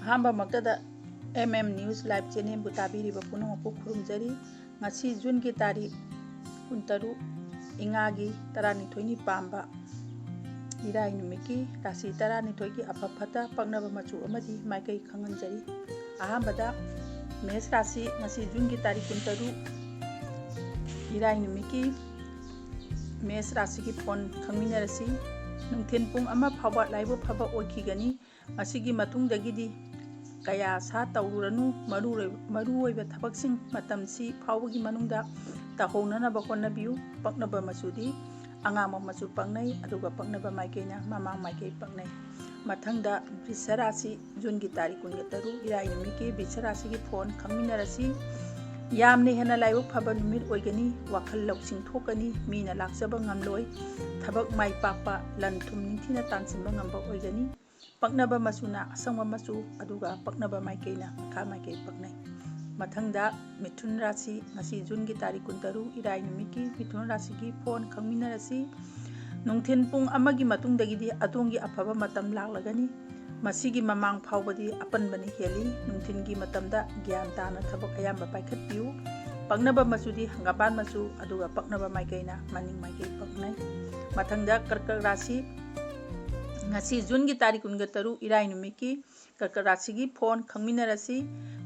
ꯑꯍꯥꯟꯕꯃꯛꯇꯗ news live channel ताबीरिबा पुनमकु खुरुमजरी ngasi June की तारीख 13 इंगागी 12 पांबा इराई नुमिकी राशि 12 की अफफता पगनब मचु अमदी माइकई खंगनजरी अहांबदा मेष राशि ngasi June की तारीख 13 इराई नुमिकी मेष राशि की फोन खंगमिनरसी नुंथेन पुंग अमा फावा लाइबो फबा ओखिगनी मसिगी मतुंगदगिदी कया सा तौरुरनु मरुओइबा थबकसिंग मतमसी फावगी मनुंगदा तहोननबा होनबियु पक्नबा मचुदी अंगामा मचु पंगनै अदुगा पक्नबा माइकेना ममांग माइके पंगनै मथंगदा वृष राशि जून की तारीख 13 इराई नुमिकी वृष राशि की फोन खंगमिनरसी यामने हेना लाइबो फबा नुमित ओइगनी वाखल लौसिंग थोकनी मीना लाक्सबा ngamloi थबक माइ पापा लन थुम निंथिना तानसिनबा ngamba ओइगनी पक्नबा मचुना असंग मचु अदुगा पक्नबा माइकेना खा माइके पक्नै मथंगदा मिथुन राशि ngasi June की तारीख 13 इराई नुमिकी मिथुन राशि की फोन खंगमिनरसी नुंथेन पुंग अमगी मतुंगदगिदी अदोंगी अफबा मतम लागलगनी मसिगी ममांग फावबदी अपनबनी हेली नुंथिनगी मतमदा ज्ञान ताना थबक अयाम्बा पाइखत्पियु पक्नबा मचुदी हंगाबान मचु अदुगा पक्नबा माइकेना मनिंग माइके पक्नै मथंगदा कर्कट राशि ngasi June की तारीख 13 इराई नुमिकी कर्कट राशि की फोन खंगमिनरसी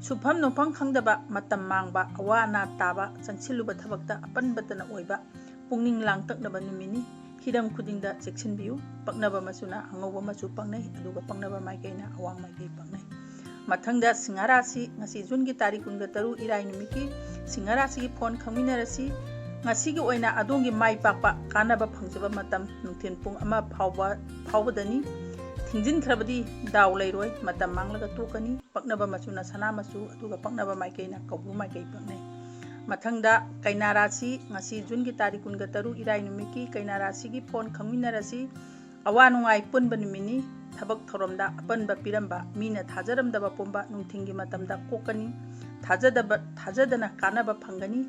सुफम नोफम खंगदबा मतम मांगबा अवा अना ताबा चंगसिलुबा थबकता अपनबतना ओइबा पुंगनिंग लांगतकनबा नुमिनी हिरम खुदिंगदा चेक्सिनबियु पक्नबा मचुना अंगौबा मचु पंगनै अदुगा पक्नबा माइकेना अवांग माइके पंगनै मथंगदा सिंह राशि ngasi June की तारीख 13 इराई नुमिकी सिंह राशि की phone खंगमिनरसी ngasi oina adongi mai pakpa kanaba phangjaba matam nungthen pung ama phawbadani thingjin khrabadi daw leiroi matam manglaga tokani paknaba machuna sana machu aduga paknaba maikeina kaubu maikai paknai mathangda kaina rasi ngasi June की तारीख 13 Irai नुमिकी kaina rasi की phone खंगमिनरसी अवा नुंगाई पुनबा नुमिनी थबक थोरमदा अपनबा पिरंबा मीना थाजरमदबा पोंबा नुंथिंगी मतमदा कोकनी थाजदना कानबा फंगनी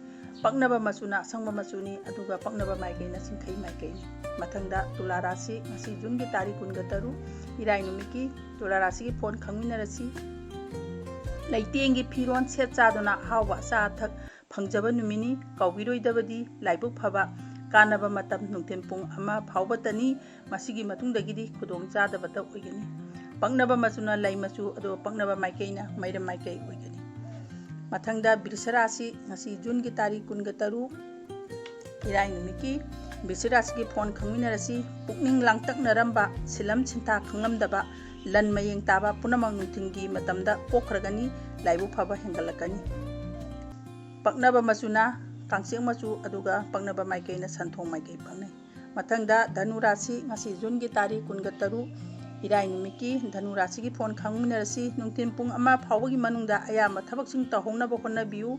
पक्नबा मचुना असंगबा मचुनी अदुगा पक्नबा माइकेना सिंखै माइकेनी मथंगदा तुला राशि ngasi June की तारीख 13 इराई नुमिकी तुला राशि की फोन खंगमिनरसी लैतेंगी फिरोन सेट चादुना हावा साथक फंगजबा नुमिनी कौबिरोइदबदी लाइबुक फबा कानबा मतम नुंथेन पुंग अमा फावबतनी मसिगी मतुंगदगिदी खुदोंग चादबता ओइगनी पक्नबा मचुना लै मचु अदो पक्नबा माइकेना मैरम माइके ओइगनी मथंगदा वृष राशि ngasi June की तारीख 13 इराई नुमिकी वृष राशि की फोन खंगमिनरसी पुकनिंग लांगतकनरंबा सिलम सिंथा खंगलमदबा लन मयेंग ताबा पुनमंग नुंथिंगी मतमदा कोखरगनी लाइबु फबा हेंगलकनी पक्नबा मचुना कांगसेंग मचु अदुगा पक्नबा माइकेना संथोंग माइके पंगनै मथंगदा धनु राशि ngasi June की तारीख 13 इराई नुमिकी धनु राशि की फोन खंगमिनरसी नुंथेन पुंग अमा फावगी मनुंगदा अयामा थबकसिंग तहोंगनबा होनबियु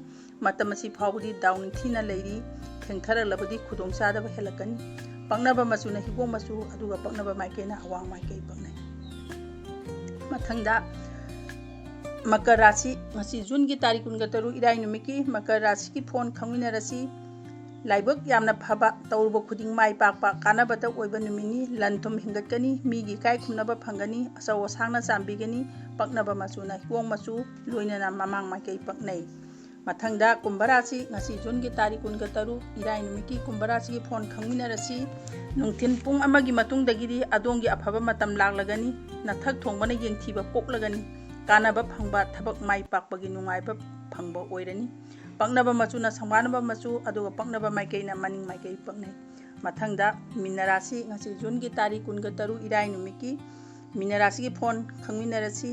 मतमसी फावदी दाउनिंथीना लेरी थेंथरलबदी खुदोंग चादबा हेलकनी पक्नबा मचुना हिगो मचु अदुगा पक्नबा माइकेना अवांग माइके पंगनै मथंगदा मकर राशि ngasi June की तारीख 13 इराई नुमिकी मकर राशि की फोन खंगमिनरसी लाइबक यामना फबा तौरबो खुदिंग माइ पाकपा कानबता ओइबा नुमिनी लनथुम हिंगतकनी मीगी काय खुमनबा फंगनी असौ असांगना चांबिगनी पक्नबा मचुना हिगोंग मचु लोइनना ममांग माइके पक्नै मथंगदा कुंभ राशि ngasi June की तारीख 13 इराई नुमिकी कुंभ राशि की फोन खंगमिनरसी नुंथिन पुंग अमगी मतुंगदगिदी अदोंगी अफबा मतम लागलगनी नथक थोंबना येंगथीबा पोकलगनी कानबा फंगबा थबक माइ पाकपगी नुंगाइबा फंगबा ओइरनी पक्नबा मचुना संबानबा मचु अदुगा पक्नबा माइकेना मनिंग माइके पक्नै मथंगदा मीन राशि ngasi June की तारीख 13 इराई नुमिकी मीन राशि की फोन खंगमिनरसी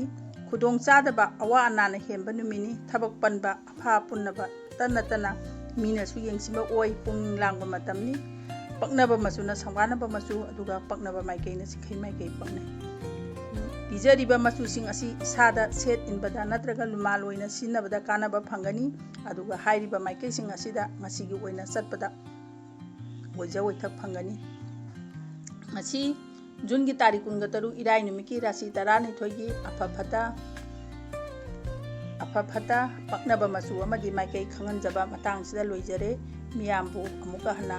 खुदोंग चादबा अवा अनाना हेंबा नुमिनी थबक पनबा अफा पुन्नबा तन्नतना मीनसु येंगसिबा ओइ पुंग लांगबा मतमनी पक्नबा मचुना संबानबा मचु अदुगा पक्नबा माइकेना सिंखै माइके पक्नै पिजरिबा मचुसिंग असी इसादा सेट इनबदा नत्रगा लुमाल ओइना सिनबदा कानबा फंगनी अदुगा हाइरिबा माइकेसिंग असिदा ngasiगी ओइना चटपदा ओइजा ओइथक फंगनी ngasi June की तारीख 13 इराई नुमिकी राशि 12 की अफफता पक्नबा मचु अमदी माइके खंगनजबा मतंगसिदा लोइजरे मियामबु अमुका हना